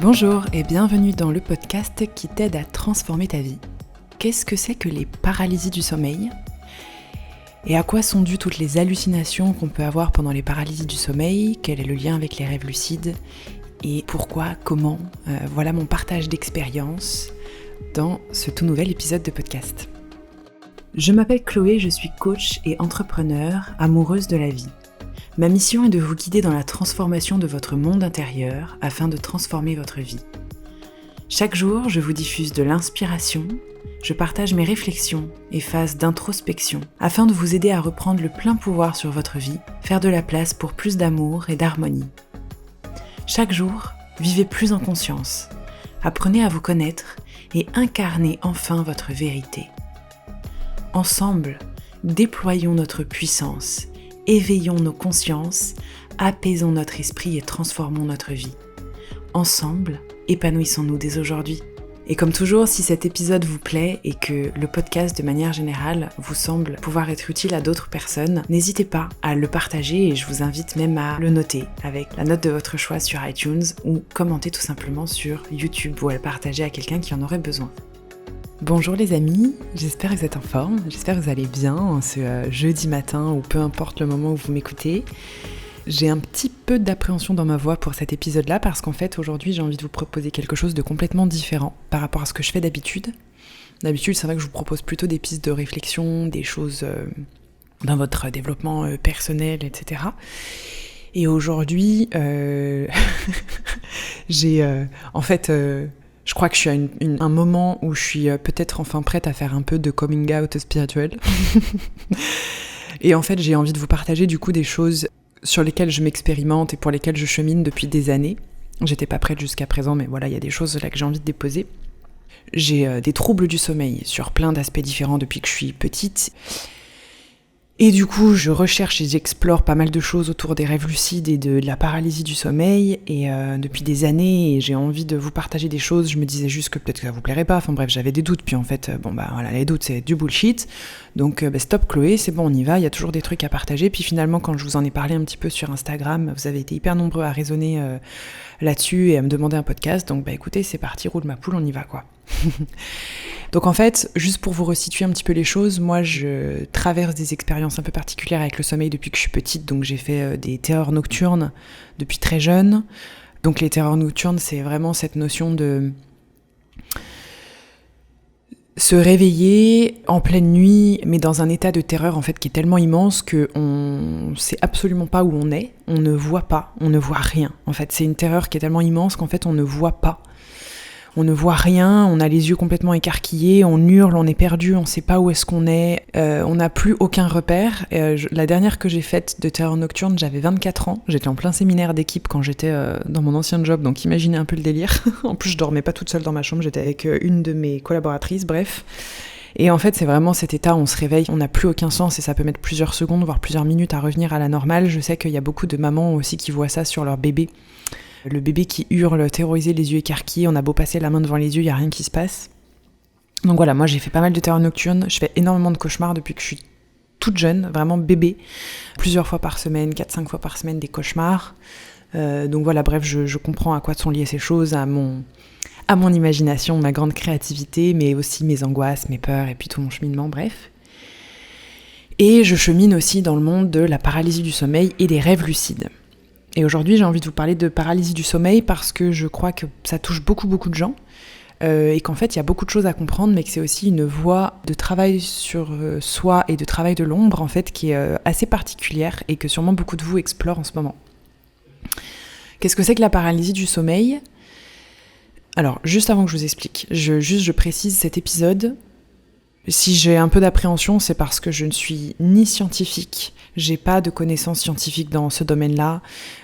Bonjour et bienvenue dans le podcast qui t'aide à transformer ta vie. Qu'est-ce que c'est que les paralysies du sommeil ? Et à quoi sont dues toutes les hallucinations qu'on peut avoir pendant les paralysies du sommeil ? Quel est le lien avec les rêves lucides ? Et pourquoi, comment ? Voilà mon partage d'expérience dans ce tout nouvel épisode de podcast. Je m'appelle Chloé, je suis coach et entrepreneur, amoureuse de la vie. Ma mission est de vous guider dans la transformation de votre monde intérieur afin de transformer votre vie. Chaque jour, je vous diffuse de l'inspiration, je partage mes réflexions et phases d'introspection afin de vous aider à reprendre le plein pouvoir sur votre vie, faire de la place pour plus d'amour et d'harmonie. Chaque jour, vivez plus en conscience, apprenez à vous connaître et incarnez enfin votre vérité. Ensemble, déployons notre puissance. Éveillons nos consciences, apaisons notre esprit et transformons notre vie. Ensemble, épanouissons-nous dès aujourd'hui. Et comme toujours, si cet épisode vous plaît et que le podcast de manière générale vous semble pouvoir être utile à d'autres personnes, n'hésitez pas à le partager et je vous invite même à le noter avec la note de votre choix sur iTunes ou commenter tout simplement sur YouTube ou à le partager à quelqu'un qui en aurait besoin. Bonjour les amis, j'espère que vous êtes en forme, j'espère que vous allez bien ce jeudi matin ou peu importe le moment où vous m'écoutez. J'ai un petit peu d'appréhension dans ma voix pour cet épisode-là parce qu'en fait aujourd'hui j'ai envie de vous proposer quelque chose de complètement différent par rapport à ce que je fais d'habitude. D'habitude c'est vrai que je vous propose plutôt des pistes de réflexion, des choses dans votre développement personnel, etc. Et aujourd'hui je crois que je suis à un moment où je suis peut-être enfin prête à faire un peu de coming out spirituel. Et en fait, j'ai envie de vous partager du coup des choses sur lesquelles je m'expérimente et pour lesquelles je chemine depuis des années. J'étais pas prête jusqu'à présent, mais voilà, il y a des choses là que j'ai envie de déposer. J'ai des troubles du sommeil sur plein d'aspects différents depuis que je suis petite. Et du coup, je recherche et j'explore pas mal de choses autour des rêves lucides et de la paralysie du sommeil. Et depuis des années, et j'ai envie de vous partager des choses. Je me disais juste que peut-être que ça vous plairait pas. Enfin bref, j'avais des doutes. Puis en fait, voilà, les doutes, c'est du bullshit. Donc stop Chloé, c'est bon, on y va. Il y a toujours des trucs à partager. Puis finalement, quand je vous en ai parlé un petit peu sur Instagram, vous avez été hyper nombreux à raisonner là-dessus et à me demander un podcast. Donc écoutez, c'est parti, roule ma poule, on y va quoi. Donc en fait, juste pour vous resituer un petit peu les choses, moi je traverse des expériences un peu particulières avec le sommeil depuis que je suis petite, donc j'ai fait des terreurs nocturnes depuis très jeune. Donc les terreurs nocturnes, c'est vraiment cette notion de se réveiller en pleine nuit, mais dans un état de terreur en fait qui est tellement immense qu'on sait absolument pas où on est, on ne voit pas, on ne voit rien. En fait, c'est une terreur qui est tellement immense qu'en fait on ne voit pas. On ne voit rien, on a les yeux complètement écarquillés, on hurle, on est perdu, on ne sait pas où est-ce qu'on est, on n'a plus aucun repère. La dernière que j'ai faite de terreur nocturne, j'avais 24 ans, j'étais en plein séminaire d'équipe quand j'étais dans mon ancien job, donc imaginez un peu le délire. En plus, je dormais pas toute seule dans ma chambre, j'étais avec une de mes collaboratrices, bref. Et en fait, c'est vraiment cet état où on se réveille, on n'a plus aucun sens et ça peut mettre plusieurs secondes, voire plusieurs minutes à revenir à la normale. Je sais qu'il y a beaucoup de mamans aussi qui voient ça sur leur bébé. Le bébé qui hurle, terrorisé, les yeux écarquillés, on a beau passer la main devant les yeux, il n'y a rien qui se passe. Donc voilà, moi j'ai fait pas mal de terreurs nocturnes, je fais énormément de cauchemars depuis que je suis toute jeune, vraiment bébé. Plusieurs fois par semaine, 4-5 fois par semaine des cauchemars. Donc voilà, bref, je comprends à quoi sont liées ces choses, à mon imagination, ma grande créativité, mais aussi mes angoisses, mes peurs et puis tout mon cheminement, bref. Et je chemine aussi dans le monde de la paralysie du sommeil et des rêves lucides. Et aujourd'hui, j'ai envie de vous parler de paralysie du sommeil parce que je crois que ça touche beaucoup de gens et qu'en fait, il y a beaucoup de choses à comprendre, mais que c'est aussi une voie de travail sur soi et de travail de l'ombre, en fait, qui est assez particulière et que sûrement beaucoup de vous explorent en ce moment. Qu'est-ce que c'est que la paralysie du sommeil ? Alors, juste avant que je vous explique, je précise cet épisode. Si j'ai un peu d'appréhension, c'est parce que je ne suis ni scientifique, j'ai pas de connaissances scientifiques dans ce domaine-là,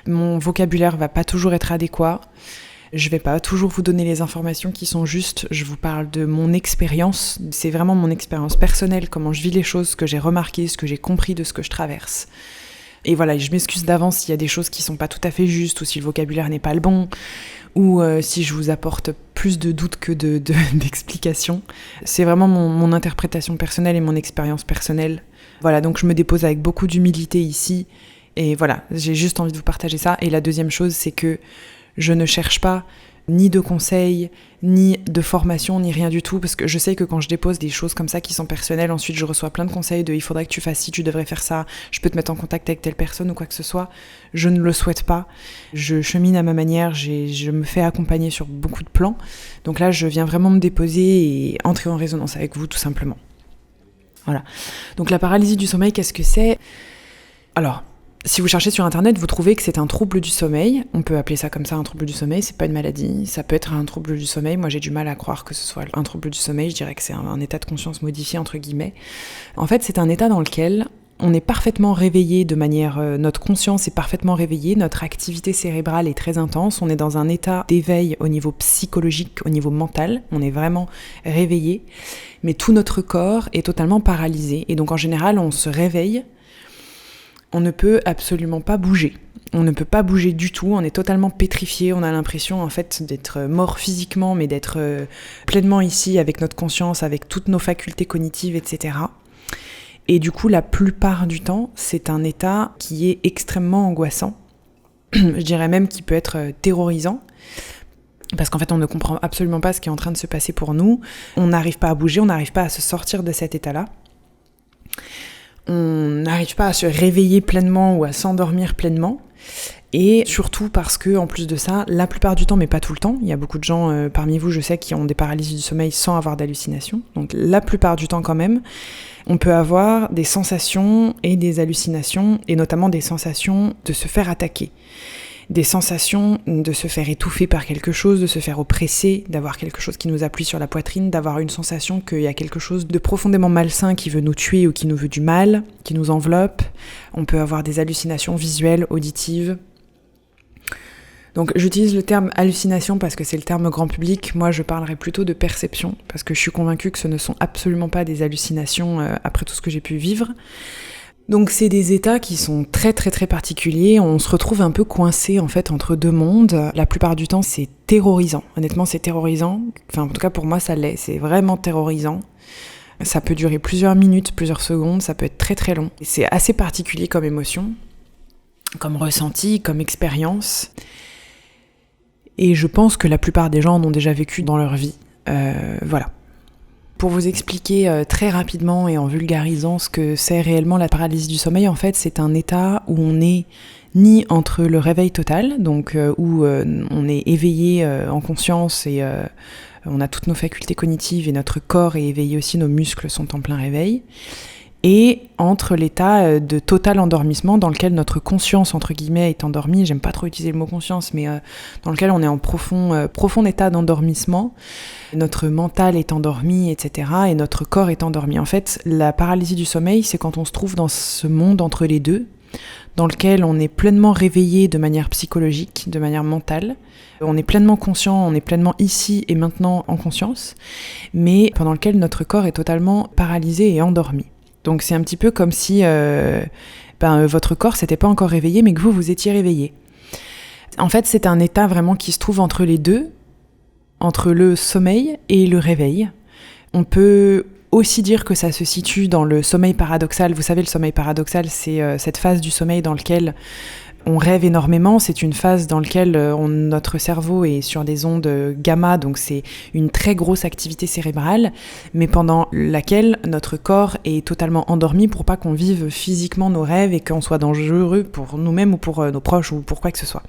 mon vocabulaire va pas toujours être adéquat, je vais pas toujours vous donner les informations qui sont justes, je vous parle de mon expérience, c'est vraiment mon expérience personnelle, comment je vis les choses, ce que j'ai remarqué, ce que j'ai compris de ce que je traverse. Et voilà, je m'excuse d'avance s'il y a des choses qui sont pas tout à fait justes, ou si le vocabulaire n'est pas le bon, ou si je vous apporte plus de doutes que d'explications. C'est vraiment mon interprétation personnelle et mon expérience personnelle. Voilà, donc je me dépose avec beaucoup d'humilité ici, et voilà, j'ai juste envie de vous partager ça. Et la deuxième chose, c'est que je ne cherche pas ni de conseils, ni de formation, ni rien du tout, parce que je sais que quand je dépose des choses comme ça qui sont personnelles, ensuite je reçois plein de conseils de il faudrait que tu fasses ci, tu devrais faire ça, je peux te mettre en contact avec telle personne ou quoi que ce soit. Je ne le souhaite pas. Je chemine à ma manière, je me fais accompagner sur beaucoup de plans. Donc là, je viens vraiment me déposer et entrer en résonance avec vous, tout simplement. Voilà. Donc la paralysie du sommeil, qu'est-ce que c'est ? Alors, si vous cherchez sur internet, vous trouvez que c'est un trouble du sommeil. On peut appeler ça comme ça, un trouble du sommeil, c'est pas une maladie. Ça peut être un trouble du sommeil. Moi, j'ai du mal à croire que ce soit un trouble du sommeil. Je dirais que c'est un état de conscience modifié, entre guillemets. En fait, c'est un état dans lequel on est parfaitement réveillé de manière... notre conscience est parfaitement réveillée, notre activité cérébrale est très intense. On est dans un état d'éveil au niveau psychologique, au niveau mental. On est vraiment réveillé. Mais tout notre corps est totalement paralysé. Et donc, en général, on se réveille. On ne peut absolument pas bouger. On ne peut pas bouger du tout, on est totalement pétrifié, on a l'impression en fait d'être mort physiquement, mais d'être pleinement ici avec notre conscience, avec toutes nos facultés cognitives, etc. Et du coup, la plupart du temps, c'est un état qui est extrêmement angoissant. Je dirais même qu'il peut être terrorisant. Parce qu'en fait, on ne comprend absolument pas ce qui est en train de se passer pour nous. On n'arrive pas à bouger, on n'arrive pas à se sortir de cet état-là. On n'arrive pas à se réveiller pleinement ou à s'endormir pleinement. Et surtout parce que, en plus de ça, la plupart du temps, mais pas tout le temps, il y a beaucoup de gens parmi vous, je sais, qui ont des paralysies du sommeil sans avoir d'hallucinations. Donc la plupart du temps quand même, on peut avoir des sensations et des hallucinations, et notamment des sensations de se faire attaquer. Des sensations de se faire étouffer par quelque chose, de se faire oppresser, d'avoir quelque chose qui nous appuie sur la poitrine, d'avoir une sensation qu'il y a quelque chose de profondément malsain qui veut nous tuer ou qui nous veut du mal, qui nous enveloppe. On peut avoir des hallucinations visuelles, auditives. Donc j'utilise le terme hallucination parce que c'est le terme grand public. Moi, je parlerai plutôt de perception parce que je suis convaincue que ce ne sont absolument pas des hallucinations après tout ce que j'ai pu vivre. Donc c'est des états qui sont très très très particuliers, on se retrouve un peu coincé en fait entre deux mondes. La plupart du temps c'est terrorisant, honnêtement c'est terrorisant, enfin en tout cas pour moi ça l'est, c'est vraiment terrorisant. Ça peut durer plusieurs minutes, plusieurs secondes, ça peut être très très long. Et c'est assez particulier comme émotion, comme ressenti, comme expérience. Et je pense que la plupart des gens en ont déjà vécu dans leur vie, voilà. Pour vous expliquer très rapidement et en vulgarisant ce que c'est réellement la paralysie du sommeil, en fait, c'est un état où on est ni entre le réveil total, donc où on est éveillé en conscience et on a toutes nos facultés cognitives et notre corps est éveillé aussi, nos muscles sont en plein réveil, et entre l'état de total endormissement dans lequel notre conscience, entre guillemets, est endormie, j'aime pas trop utiliser le mot conscience, mais dans lequel on est en profond état d'endormissement, notre mental est endormi, etc., et notre corps est endormi. En fait, la paralysie du sommeil, c'est quand on se trouve dans ce monde entre les deux, dans lequel on est pleinement réveillé de manière psychologique, de manière mentale, on est pleinement conscient, on est pleinement ici et maintenant en conscience, mais pendant lequel notre corps est totalement paralysé et endormi. Donc c'est un petit peu comme si votre corps s'était pas encore réveillé, mais que vous étiez réveillé. En fait, c'est un état vraiment qui se trouve entre les deux, entre le sommeil et le réveil. On peut aussi dire que ça se situe dans le sommeil paradoxal. Vous savez, le sommeil paradoxal, c'est cette phase du sommeil dans laquelle on rêve énormément. C'est une phase dans laquelle notre cerveau est sur des ondes gamma, donc c'est une très grosse activité cérébrale, mais pendant laquelle notre corps est totalement endormi pour pas qu'on vive physiquement nos rêves et qu'on soit dangereux pour nous-mêmes ou pour nos proches ou pour quoi que ce soit.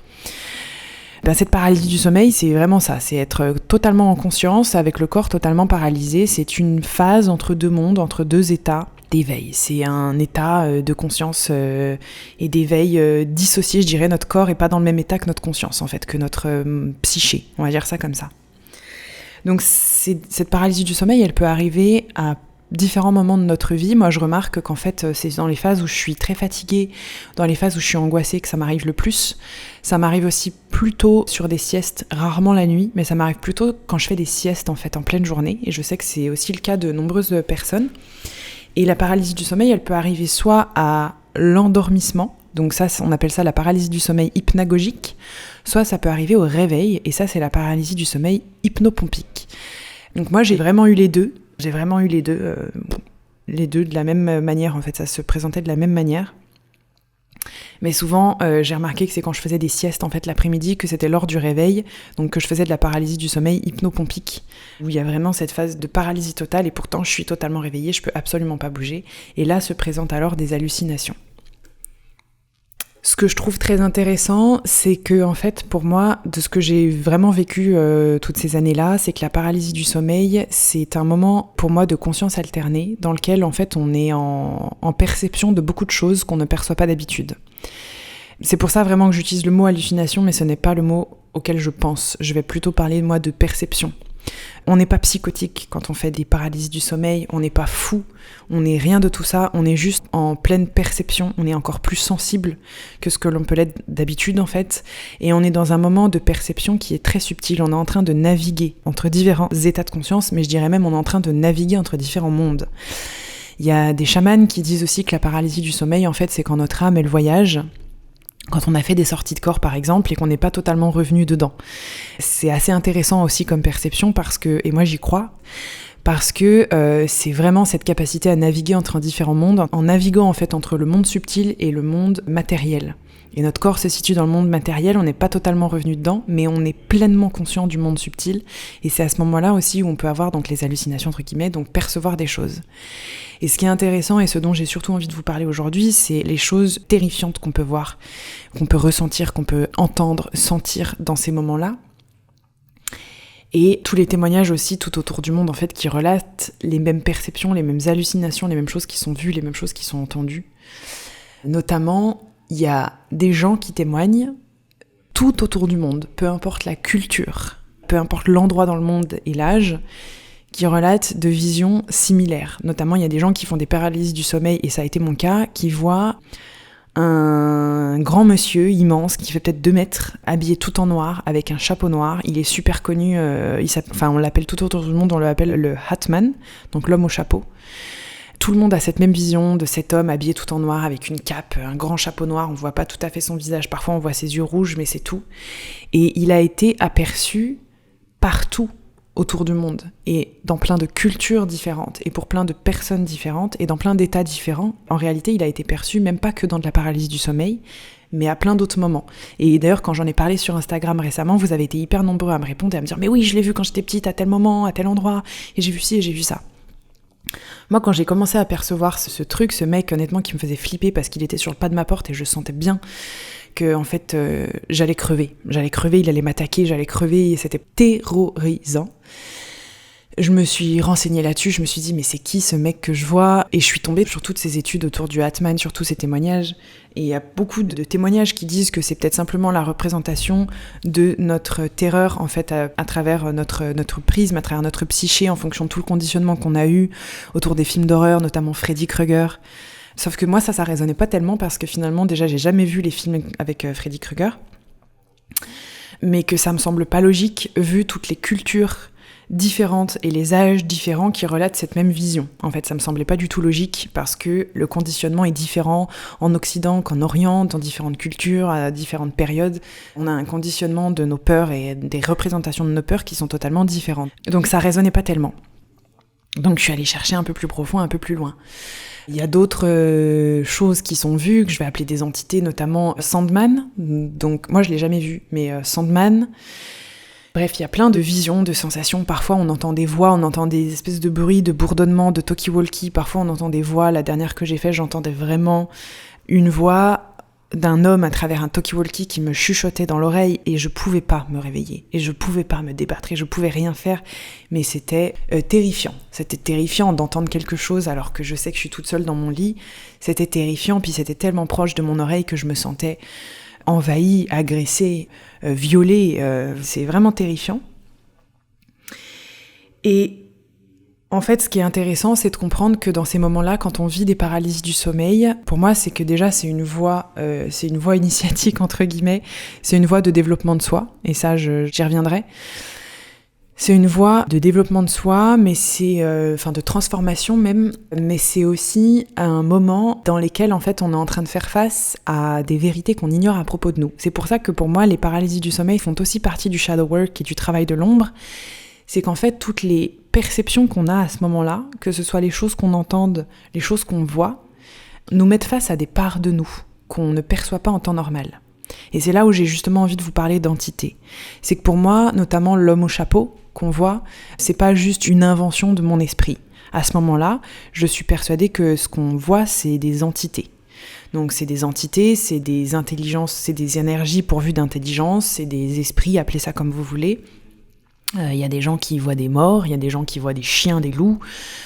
Cette paralysie du sommeil, c'est vraiment ça, c'est être totalement en conscience, avec le corps totalement paralysé. C'est une phase entre deux mondes, entre deux états d'éveil. C'est un état de conscience et d'éveil dissocié, je dirais. Notre corps n'est pas dans le même état que notre conscience, en fait, que notre psyché, on va dire ça comme ça. Donc cette paralysie du sommeil, elle peut arriver à différents moments de notre vie. Moi, je remarque qu'en fait, c'est dans les phases où je suis très fatiguée, dans les phases où je suis angoissée, que ça m'arrive le plus. Ça m'arrive aussi plutôt sur des siestes, rarement la nuit, mais ça m'arrive plutôt quand je fais des siestes, en fait, en pleine journée. Et je sais que c'est aussi le cas de nombreuses personnes. Et la paralysie du sommeil, elle peut arriver soit à l'endormissement, donc ça, on appelle ça la paralysie du sommeil hypnagogique, soit ça peut arriver au réveil, et ça, c'est la paralysie du sommeil hypnopompique. Donc moi, j'ai vraiment eu les deux. J'ai vraiment eu les deux de la même manière, en fait, ça se présentait de la même manière. Mais souvent, j'ai remarqué que c'est quand je faisais des siestes en fait l'après-midi, que c'était lors du réveil, donc que je faisais de la paralysie du sommeil hypnopompique, où il y a vraiment cette phase de paralysie totale et pourtant je suis totalement réveillée, je peux absolument pas bouger. Et là se présentent alors des hallucinations. Ce que je trouve très intéressant, c'est que, en fait, pour moi, de ce que j'ai vraiment vécu toutes ces années-là, c'est que la paralysie du sommeil, c'est un moment, pour moi, de conscience alternée, dans lequel, en fait, on est en perception de beaucoup de choses qu'on ne perçoit pas d'habitude. C'est pour ça vraiment que j'utilise le mot hallucination, mais ce n'est pas le mot auquel je pense. Je vais plutôt parler, moi, de perception. On n'est pas psychotique quand on fait des paralysies du sommeil, on n'est pas fou, on n'est rien de tout ça, on est juste en pleine perception, on est encore plus sensible que ce que l'on peut l'être d'habitude en fait, et on est dans un moment de perception qui est très subtil, on est en train de naviguer entre différents états de conscience, mais je dirais même on est en train de naviguer entre différents mondes. Il y a des chamans qui disent aussi que la paralysie du sommeil en fait c'est quand notre âme elle voyage, quand on a fait des sorties de corps par exemple et qu'on n'est pas totalement revenu dedans. C'est assez intéressant aussi comme perception parce que, et moi j'y crois, parce que c'est vraiment cette capacité à naviguer entre différents mondes, en naviguant en fait entre le monde subtil et le monde matériel. Et notre corps se situe dans le monde matériel, on n'est pas totalement revenu dedans, mais on est pleinement conscient du monde subtil. Et c'est à ce moment-là aussi où on peut avoir donc les hallucinations entre guillemets, donc percevoir des choses. Et ce qui est intéressant et ce dont j'ai surtout envie de vous parler aujourd'hui, c'est les choses terrifiantes qu'on peut voir, qu'on peut ressentir, qu'on peut entendre, sentir dans ces moments-là. Et tous les témoignages aussi tout autour du monde en fait qui relatent les mêmes perceptions, les mêmes hallucinations, les mêmes choses qui sont vues, les mêmes choses qui sont entendues. Notamment, il y a des gens qui témoignent tout autour du monde, peu importe la culture, peu importe l'endroit dans le monde et l'âge, qui relatent de visions similaires. Notamment, il y a des gens qui font des paralysies du sommeil, et ça a été mon cas, qui voient un grand monsieur immense, qui fait peut-être 2 mètres, habillé tout en noir, avec un chapeau noir. Il est super connu, on l'appelle tout autour du monde, on l'appelle le Hatman, donc l'homme au chapeau. Tout le monde a cette même vision de cet homme habillé tout en noir avec une cape, un grand chapeau noir, on voit pas tout à fait son visage, parfois on voit ses yeux rouges, mais c'est tout. Et il a été aperçu partout autour du monde, et dans plein de cultures différentes, et pour plein de personnes différentes, et dans plein d'états différents. En réalité, il a été perçu même pas que dans de la paralysie du sommeil, mais à plein d'autres moments. Et d'ailleurs, quand j'en ai parlé sur Instagram récemment, vous avez été hyper nombreux à me répondre et à me dire « Mais oui, je l'ai vu quand j'étais petite, à tel moment, à tel endroit, et j'ai vu ci, et j'ai vu ça ». Moi, quand j'ai commencé à percevoir ce truc, ce mec, honnêtement, qui me faisait flipper parce qu'il était sur le pas de ma porte et je sentais bien que, en fait, j'allais crever. J'allais crever, il allait m'attaquer, j'allais crever, et c'était terrorisant. Je me suis renseignée là-dessus, je me suis dit, mais c'est qui ce mec que je vois ? Et je suis tombée sur toutes ces études autour du Hatman, sur tous ces témoignages. Et il y a beaucoup de témoignages qui disent que c'est peut-être simplement la représentation de notre terreur, en fait, à travers notre prisme, à travers notre psyché, en fonction de tout le conditionnement qu'on a eu autour des films d'horreur, notamment Freddy Krueger. Sauf que moi, ça résonnait pas tellement parce que finalement, déjà, j'ai jamais vu les films avec Freddy Krueger. Mais que ça me semble pas logique, vu toutes les cultures différentes et les âges différents qui relatent cette même vision. En fait, ça me semblait pas du tout logique parce que le conditionnement est différent en Occident qu'en Orient, dans différentes cultures, à différentes périodes. On a un conditionnement de nos peurs et des représentations de nos peurs qui sont totalement différentes. Donc ça résonnait pas tellement. Donc je suis allée chercher un peu plus profond, un peu plus loin. Il y a d'autres choses qui sont vues, que je vais appeler des entités, notamment Sandman. Donc moi je l'ai jamais vu, mais Sandman. Bref, il y a plein de visions, de sensations. Parfois, on entend des voix, on entend des espèces de bruits, de bourdonnements, de talkie-walkie. Parfois, on entend des voix. La dernière que j'ai faite, j'entendais vraiment une voix d'un homme à travers un talkie-walkie qui me chuchotait dans l'oreille et je pouvais pas me réveiller. Et je pouvais pas me débattre et je pouvais rien faire. Mais c'était terrifiant. C'était terrifiant d'entendre quelque chose alors que je sais que je suis toute seule dans mon lit. C'était terrifiant, puis c'était tellement proche de mon oreille que je me sentais envahie, agressée, violée, c'est vraiment terrifiant. Et en fait, ce qui est intéressant, c'est de comprendre que dans ces moments-là, quand on vit des paralysies du sommeil, pour moi, c'est que déjà, c'est une voie initiatique, entre guillemets, c'est une voie de développement de soi, et ça, j'y reviendrai. C'est une voie de développement de soi, mais c'est, de transformation même, mais c'est aussi un moment dans lequel en fait on est en train de faire face à des vérités qu'on ignore à propos de nous. C'est pour ça que pour moi les paralysies du sommeil font aussi partie du shadow work et du travail de l'ombre. C'est qu'en fait toutes les perceptions qu'on a à ce moment-là, que ce soit les choses qu'on entende, les choses qu'on voit, nous mettent face à des parts de nous qu'on ne perçoit pas en temps normal. Et c'est là où j'ai justement envie de vous parler d'entité. C'est que pour moi, notamment l'homme au chapeau qu'on voit, c'est pas juste une invention de mon esprit. À ce moment-là, je suis persuadée que ce qu'on voit, c'est des entités. Donc c'est des entités, c'est des intelligences, c'est des énergies pourvues d'intelligence, c'est des esprits, appelez ça comme vous voulez. Il y a des gens qui voient des morts, il y a des gens qui voient des chiens, des loups,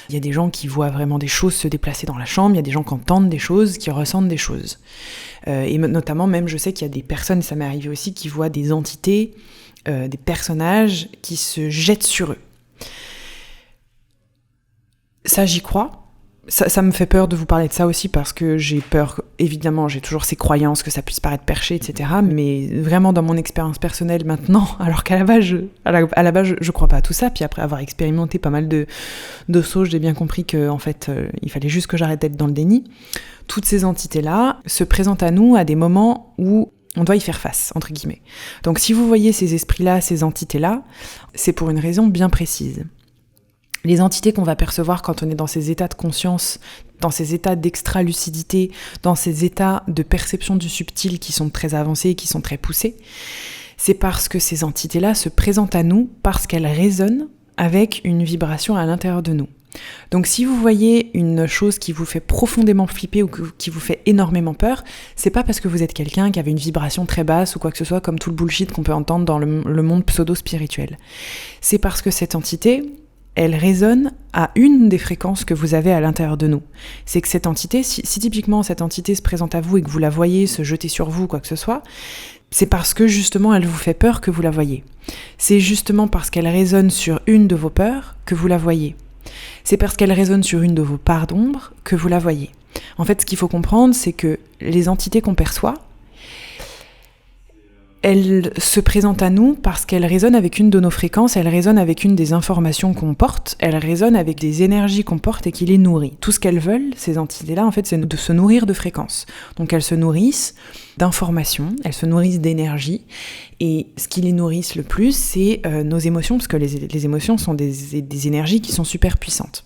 il y a des gens qui voient vraiment des choses se déplacer dans la chambre, il y a des gens qui entendent des choses, qui ressentent des choses. Et notamment, même, je sais qu'il y a des personnes, ça m'est arrivé aussi, qui voient des entités, des personnages qui se jettent sur eux. Ça, j'y crois. Ça me fait peur de vous parler de ça aussi parce que j'ai peur, évidemment, j'ai toujours ces croyances que ça puisse paraître perché, etc. Mais vraiment dans mon expérience personnelle maintenant, alors qu'à la base, je crois pas à tout ça. Puis après avoir expérimenté pas mal de choses, j'ai bien compris que en fait, il fallait juste que j'arrête d'être dans le déni. Toutes ces entités-là se présentent à nous à des moments où on doit y faire face, entre guillemets. Donc si vous voyez ces esprits-là, ces entités-là, c'est pour une raison bien précise. Les entités qu'on va percevoir quand on est dans ces états de conscience, dans ces états d'extra-lucidité, dans ces états de perception du subtil qui sont très avancés, qui sont très poussés, c'est parce que ces entités-là se présentent à nous parce qu'elles résonnent avec une vibration à l'intérieur de nous. Donc si vous voyez une chose qui vous fait profondément flipper ou qui vous fait énormément peur, c'est pas parce que vous êtes quelqu'un qui avait une vibration très basse ou quoi que ce soit, comme tout le bullshit qu'on peut entendre dans le monde pseudo-spirituel. C'est parce que cette entité, elle résonne à une des fréquences que vous avez à l'intérieur de nous. C'est que cette entité, si typiquement cette entité se présente à vous et que vous la voyez se jeter sur vous, quoi que ce soit, c'est parce que justement elle vous fait peur que vous la voyez. C'est justement parce qu'elle résonne sur une de vos peurs que vous la voyez. C'est parce qu'elle résonne sur une de vos parts d'ombre que vous la voyez. En fait, ce qu'il faut comprendre, c'est que les entités qu'on perçoit, elles se présentent à nous parce qu'elles résonnent avec une de nos fréquences, elles résonnent avec une des informations qu'on porte, elles résonnent avec des énergies qu'on porte et qui les nourrit. Tout ce qu'elles veulent, ces entités-là, en fait, c'est de se nourrir de fréquences. Donc elles se nourrissent d'informations, elles se nourrissent d'énergie, et ce qui les nourrisse le plus, c'est nos émotions, parce que les émotions sont des énergies qui sont super puissantes.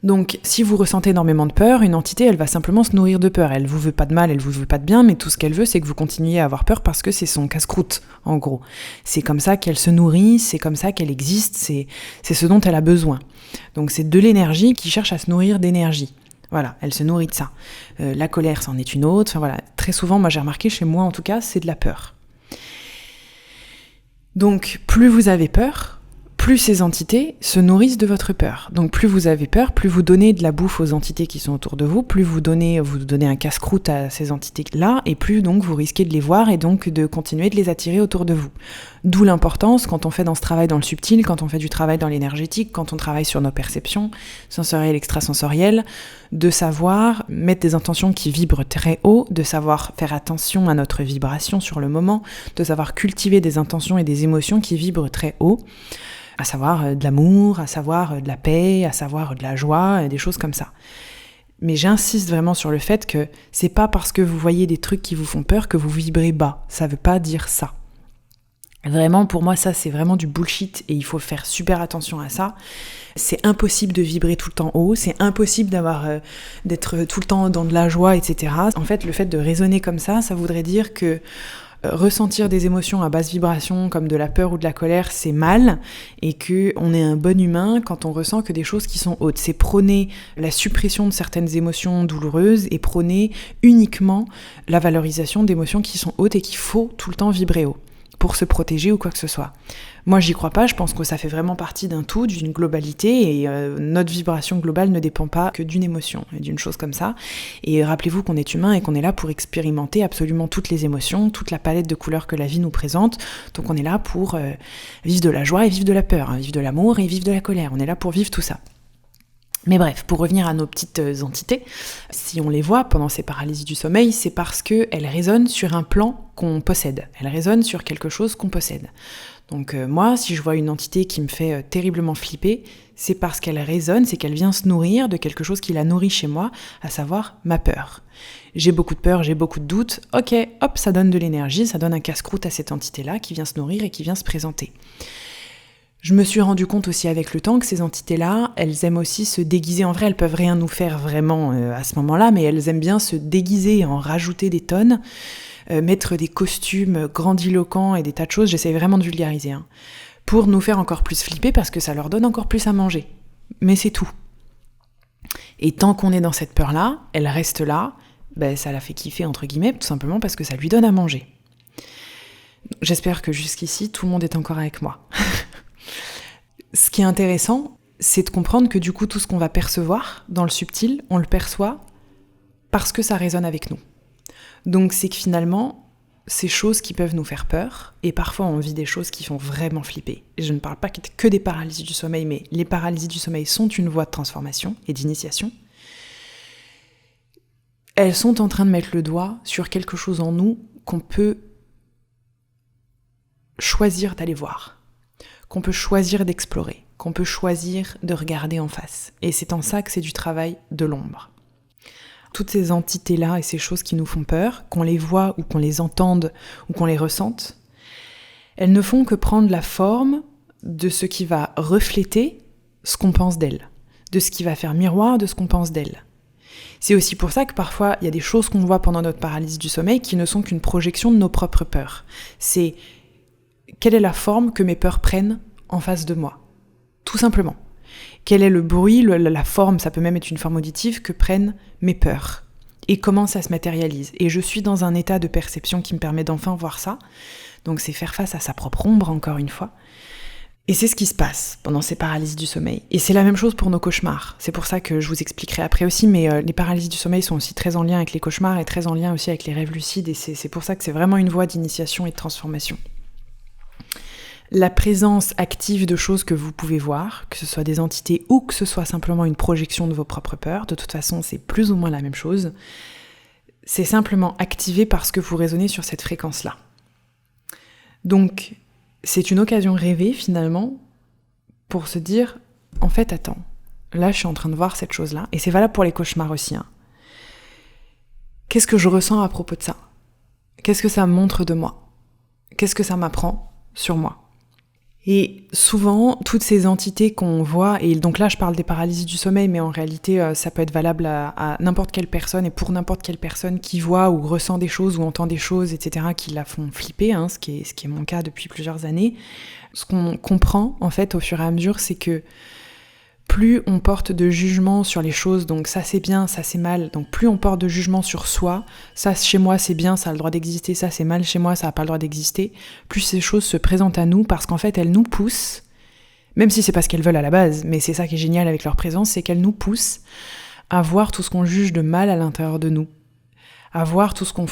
Donc, si vous ressentez énormément de peur, une entité, elle va simplement se nourrir de peur. Elle vous veut pas de mal, elle vous veut pas de bien, mais tout ce qu'elle veut, c'est que vous continuiez à avoir peur parce que c'est son casse-croûte, en gros. C'est comme ça qu'elle se nourrit, c'est comme ça qu'elle existe, c'est ce dont elle a besoin. Donc, c'est de l'énergie qui cherche à se nourrir d'énergie. Voilà, elle se nourrit de ça. La colère, c'en est une autre. Enfin, voilà. Très souvent, moi j'ai remarqué, chez moi en tout cas, c'est de la peur. Donc, plus vous avez peur, plus ces entités se nourrissent de votre peur. Donc plus vous avez peur, plus vous donnez de la bouffe aux entités qui sont autour de vous, plus vous donnez un casse-croûte à ces entités-là, et plus donc vous risquez de les voir et donc de continuer de les attirer autour de vous. D'où l'importance, quand on fait dans ce travail dans le subtil, quand on fait du travail dans l'énergétique, quand on travaille sur nos perceptions sensorielles, extrasensorielles, de savoir mettre des intentions qui vibrent très haut, de savoir faire attention à notre vibration sur le moment, de savoir cultiver des intentions et des émotions qui vibrent très haut, à savoir de l'amour, à savoir de la paix, à savoir de la joie, des choses comme ça. Mais j'insiste vraiment sur le fait que c'est pas parce que vous voyez des trucs qui vous font peur que vous vibrez bas. Ça veut pas dire ça. Vraiment, pour moi, ça, c'est vraiment du bullshit et il faut faire super attention à ça. C'est impossible de vibrer tout le temps haut, c'est impossible d'être tout le temps dans de la joie, etc. En fait, le fait de raisonner comme ça voudrait dire que ressentir des émotions à basse vibration comme de la peur ou de la colère, c'est mal, et qu'on est un bon humain quand on ressent que des choses qui sont hautes. C'est prôner la suppression de certaines émotions douloureuses et prôner uniquement la valorisation d'émotions qui sont hautes et qu'il faut tout le temps vibrer haut pour se protéger ou quoi que ce soit. Moi, j'y crois pas, je pense que ça fait vraiment partie d'un tout, d'une globalité, et notre vibration globale ne dépend pas que d'une émotion, et d'une chose comme ça. Et rappelez-vous qu'on est humain et qu'on est là pour expérimenter absolument toutes les émotions, toute la palette de couleurs que la vie nous présente. Donc on est là pour vivre de la joie et vivre de la peur, vivre de l'amour et vivre de la colère. On est là pour vivre tout ça. Mais bref, pour revenir à nos petites entités, si on les voit pendant ces paralysies du sommeil, c'est parce qu'elles résonnent sur un plan qu'on possède. Elles résonnent sur quelque chose qu'on possède. Donc moi, si je vois une entité qui me fait terriblement flipper, c'est parce qu'elle résonne, c'est qu'elle vient se nourrir de quelque chose qui la nourrit chez moi, à savoir ma peur. J'ai beaucoup de peur, j'ai beaucoup de doutes, ok, hop, ça donne de l'énergie, ça donne un casse-croûte à cette entité-là qui vient se nourrir et qui vient se présenter. Je me suis rendu compte aussi avec le temps que ces entités-là, elles aiment aussi se déguiser. En vrai, elles peuvent rien nous faire vraiment à ce moment-là, mais elles aiment bien se déguiser, en rajouter des tonnes, mettre des costumes grandiloquents et des tas de choses. J'essaie vraiment de vulgariser, pour nous faire encore plus flipper parce que ça leur donne encore plus à manger. Mais c'est tout. Et tant qu'on est dans cette peur-là, elle reste là, ça la fait kiffer entre guillemets, tout simplement parce que ça lui donne à manger. J'espère que jusqu'ici, tout le monde est encore avec moi. Ce qui est intéressant, c'est de comprendre que du coup, tout ce qu'on va percevoir dans le subtil, on le perçoit parce que ça résonne avec nous. Donc c'est que finalement, ces choses qui peuvent nous faire peur, et parfois on vit des choses qui font vraiment flipper. Et je ne parle pas que des paralysies du sommeil, mais les paralysies du sommeil sont une voie de transformation et d'initiation. Elles sont en train de mettre le doigt sur quelque chose en nous qu'on peut choisir d'aller voir, qu'on peut choisir d'explorer, qu'on peut choisir de regarder en face. Et c'est en ça que c'est du travail de l'ombre. Toutes ces entités-là et ces choses qui nous font peur, qu'on les voit ou qu'on les entende ou qu'on les ressente, elles ne font que prendre la forme de ce qui va refléter ce qu'on pense d'elles, de ce qui va faire miroir de ce qu'on pense d'elles. C'est aussi pour ça que parfois, il y a des choses qu'on voit pendant notre paralysie du sommeil qui ne sont qu'une projection de nos propres peurs. C'est quelle est la forme que mes peurs prennent en face de moi, tout simplement. Quel est le bruit, la forme, ça peut même être une forme auditive, que prennent mes peurs et comment ça se matérialise. Et je suis dans un état de perception qui me permet d'enfin voir ça. Donc c'est faire face à sa propre ombre, encore une fois. Et c'est ce qui se passe pendant ces paralysies du sommeil. Et c'est la même chose pour nos cauchemars. C'est pour ça que je vous expliquerai après aussi, mais les paralysies du sommeil sont aussi très en lien avec les cauchemars et très en lien aussi avec les rêves lucides. Et c'est pour ça que c'est vraiment une voie d'initiation et de transformation. La présence active de choses que vous pouvez voir, que ce soit des entités ou que ce soit simplement une projection de vos propres peurs, de toute façon c'est plus ou moins la même chose, c'est simplement activé parce que vous résonnez sur cette fréquence-là. Donc c'est une occasion rêvée finalement pour se dire, en fait attends, là je suis en train de voir cette chose-là, et c'est valable pour les cauchemars aussi. Qu'est-ce que je ressens à propos de ça ? Qu'est-ce que ça montre de moi ? Qu'est-ce que ça m'apprend sur moi ? Et souvent, toutes ces entités qu'on voit, et donc là je parle des paralysies du sommeil, mais en réalité ça peut être valable à n'importe quelle personne et pour n'importe quelle personne qui voit ou ressent des choses ou entend des choses, etc., qui la font flipper, ce qui est mon cas depuis plusieurs années. Ce qu'on comprend en fait au fur et à mesure, c'est que plus on porte de jugement sur les choses, donc ça c'est bien, ça c'est mal, donc plus on porte de jugement sur soi, ça chez moi c'est bien, ça a le droit d'exister, ça c'est mal chez moi, ça n'a pas le droit d'exister, plus ces choses se présentent à nous parce qu'en fait elles nous poussent, même si c'est pas ce qu'elles veulent à la base, mais c'est ça qui est génial avec leur présence, c'est qu'elles nous poussent à voir tout ce qu'on juge de mal à l'intérieur de nous, à voir tout ce qu'on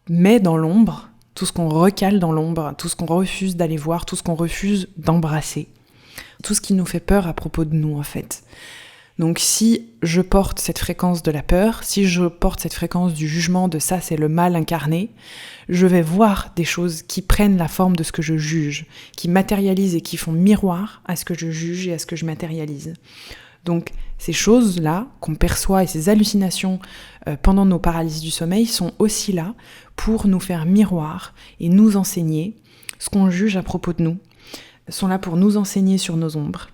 met dans l'ombre, tout ce qu'on recale dans l'ombre, tout ce qu'on refuse d'aller voir, tout ce qu'on refuse d'embrasser. Tout ce qui nous fait peur à propos de nous en fait. Donc si je porte cette fréquence de la peur, si je porte cette fréquence du jugement de ça c'est le mal incarné, je vais voir des choses qui prennent la forme de ce que je juge, qui matérialisent et qui font miroir à ce que je juge et à ce que je matérialise. Donc ces choses-là qu'on perçoit et ces hallucinations pendant nos paralysies du sommeil sont aussi là pour nous faire miroir et nous enseigner ce qu'on juge à propos de nous, sont là pour nous enseigner sur nos ombres,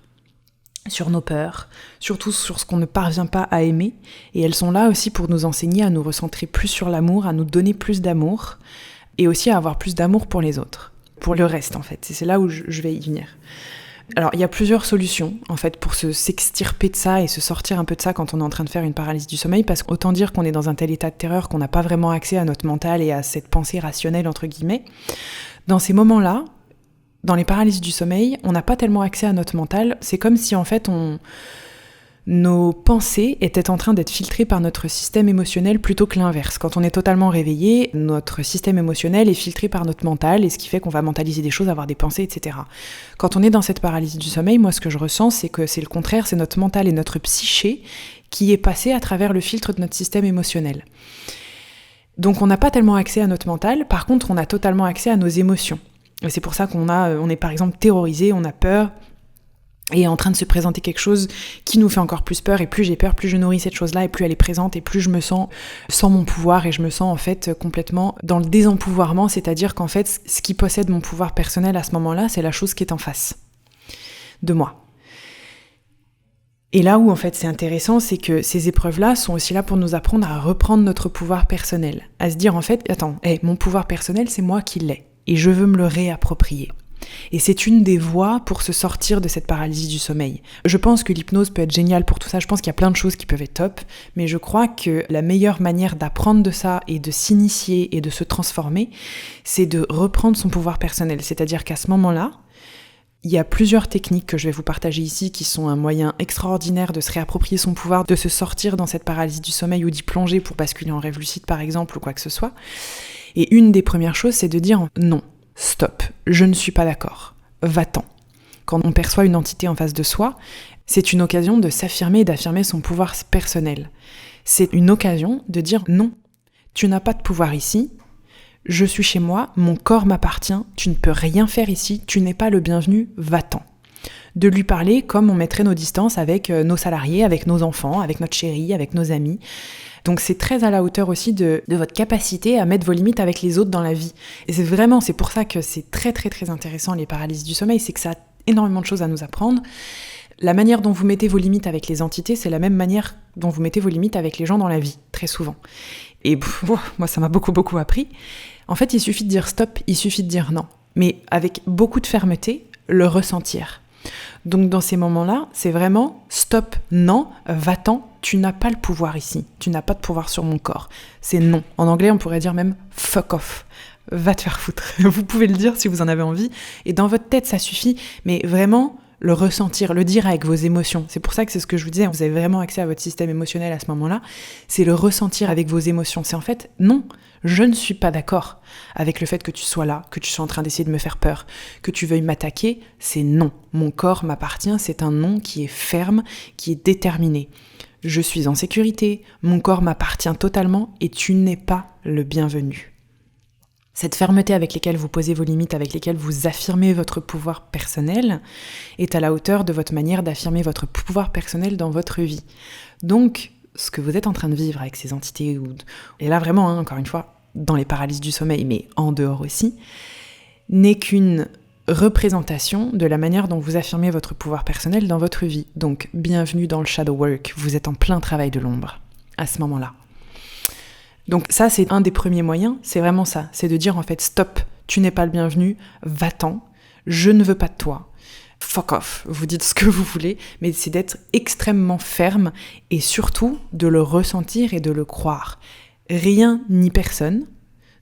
sur nos peurs, surtout sur ce qu'on ne parvient pas à aimer, et elles sont là aussi pour nous enseigner à nous recentrer plus sur l'amour, à nous donner plus d'amour, et aussi à avoir plus d'amour pour les autres, pour le reste en fait, c'est là où je vais y venir. Alors il y a plusieurs solutions en fait pour s'extirper de ça et se sortir un peu de ça quand on est en train de faire une paralysie du sommeil, parce qu'autant dire qu'on est dans un tel état de terreur qu'on n'a pas vraiment accès à notre mental et à cette pensée rationnelle entre guillemets. Dans ces moments-là, dans les paralysies du sommeil, on n'a pas tellement accès à notre mental. C'est comme si en fait nos pensées étaient en train d'être filtrées par notre système émotionnel plutôt que l'inverse. Quand on est totalement réveillé, notre système émotionnel est filtré par notre mental, et ce qui fait qu'on va mentaliser des choses, avoir des pensées, etc. Quand on est dans cette paralysie du sommeil, moi ce que je ressens, c'est que c'est le contraire, c'est notre mental et notre psyché qui est passé à travers le filtre de notre système émotionnel. Donc on n'a pas tellement accès à notre mental, par contre on a totalement accès à nos émotions. Et c'est pour ça on est par exemple terrorisé, on a peur, et est en train de se présenter quelque chose qui nous fait encore plus peur, et plus j'ai peur, plus je nourris cette chose-là, et plus elle est présente, et plus je me sens sans mon pouvoir, et je me sens en fait complètement dans le désempouvoirment, c'est-à-dire qu'en fait, ce qui possède mon pouvoir personnel à ce moment-là, c'est la chose qui est en face. de moi. Et là où en fait c'est intéressant, c'est que ces épreuves-là sont aussi là pour nous apprendre à reprendre notre pouvoir personnel, à se dire en fait, attends, mon pouvoir personnel c'est moi qui l'ai, et je veux me le réapproprier. Et c'est une des voies pour se sortir de cette paralysie du sommeil. Je pense que l'hypnose peut être géniale pour tout ça, je pense qu'il y a plein de choses qui peuvent être top, mais je crois que la meilleure manière d'apprendre de ça et de s'initier et de se transformer, c'est de reprendre son pouvoir personnel. C'est-à-dire qu'à ce moment-là, il y a plusieurs techniques que je vais vous partager ici qui sont un moyen extraordinaire de se réapproprier son pouvoir, de se sortir dans cette paralysie du sommeil ou d'y plonger pour basculer en rêve lucide par exemple ou quoi que ce soit. Et une des premières choses, c'est de dire non, stop, je ne suis pas d'accord, va-t'en. Quand on perçoit une entité en face de soi, c'est une occasion de s'affirmer et d'affirmer son pouvoir personnel. C'est une occasion de dire non, tu n'as pas de pouvoir ici, je suis chez moi, mon corps m'appartient, tu ne peux rien faire ici, tu n'es pas le bienvenu, va-t'en. De lui parler comme on mettrait nos distances avec nos salariés, avec nos enfants, avec notre chérie, avec nos amis. Donc c'est très à la hauteur aussi de votre capacité à mettre vos limites avec les autres dans la vie. Et c'est pour ça que c'est très très très intéressant les paralysies du sommeil, c'est que ça a énormément de choses à nous apprendre. La manière dont vous mettez vos limites avec les entités, c'est la même manière dont vous mettez vos limites avec les gens dans la vie, très souvent. Et moi ça m'a beaucoup appris. En fait, il suffit de dire stop, il suffit de dire non. Mais avec beaucoup de fermeté, le ressentir. Donc dans ces moments-là, c'est vraiment stop, non, va-t'en, tu n'as pas le pouvoir ici, tu n'as pas de pouvoir sur mon corps. C'est non. En anglais, on pourrait dire même fuck off. Va te faire foutre. Vous pouvez le dire si vous en avez envie. Et dans votre tête, ça suffit. Mais vraiment, le ressentir, le dire avec vos émotions. C'est pour ça que c'est ce que je vous disais, vous avez vraiment accès à votre système émotionnel à ce moment-là. C'est le ressentir avec vos émotions. C'est en fait, non, je ne suis pas d'accord avec le fait que tu sois là, que tu sois en train d'essayer de me faire peur, que tu veuilles m'attaquer. C'est non. Mon corps m'appartient, c'est un non qui est ferme, qui est déterminé. Je suis en sécurité, mon corps m'appartient totalement et tu n'es pas le bienvenu. Cette fermeté avec laquelle vous posez vos limites, avec lesquelles vous affirmez votre pouvoir personnel, est à la hauteur de votre manière d'affirmer votre pouvoir personnel dans votre vie. Donc, ce que vous êtes en train de vivre avec ces entités, et là vraiment, encore une fois, dans les paralyses du sommeil, mais en dehors aussi, n'est qu'une représentation de la manière dont vous affirmez votre pouvoir personnel dans votre vie. Donc, bienvenue dans le shadow work, vous êtes en plein travail de l'ombre, à ce moment-là. Donc ça, c'est un des premiers moyens, c'est vraiment ça, c'est de dire en fait stop, tu n'es pas le bienvenu, va-t'en, je ne veux pas de toi, fuck off, vous dites ce que vous voulez, mais c'est d'être extrêmement ferme et surtout de le ressentir et de le croire. Rien ni personne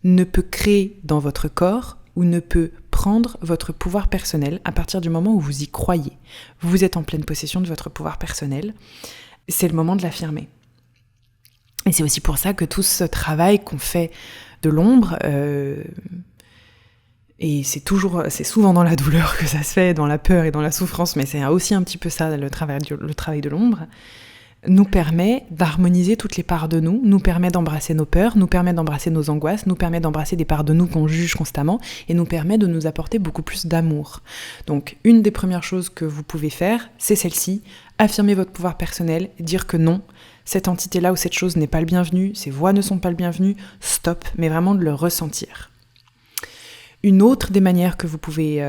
ne peut créer dans votre corps ou ne peut prendre votre pouvoir personnel à partir du moment où vous y croyez. Vous êtes en pleine possession de votre pouvoir personnel, c'est le moment de l'affirmer. Et c'est aussi pour ça que tout ce travail qu'on fait de l'ombre, et c'est souvent dans la douleur que ça se fait, dans la peur et dans la souffrance, mais c'est aussi un petit peu ça, le travail de l'ombre, nous permet d'harmoniser toutes les parts de nous permet d'embrasser nos peurs, nous permet d'embrasser nos angoisses, nous permet d'embrasser des parts de nous qu'on juge constamment, et nous permet de nous apporter beaucoup plus d'amour. Donc, une des premières choses que vous pouvez faire, c'est celle-ci, affirmer votre pouvoir personnel, dire que non, cette entité-là ou cette chose n'est pas le bienvenu, ces voix ne sont pas le bienvenu, stop, mais vraiment de le ressentir. Une autre des manières que vous pouvez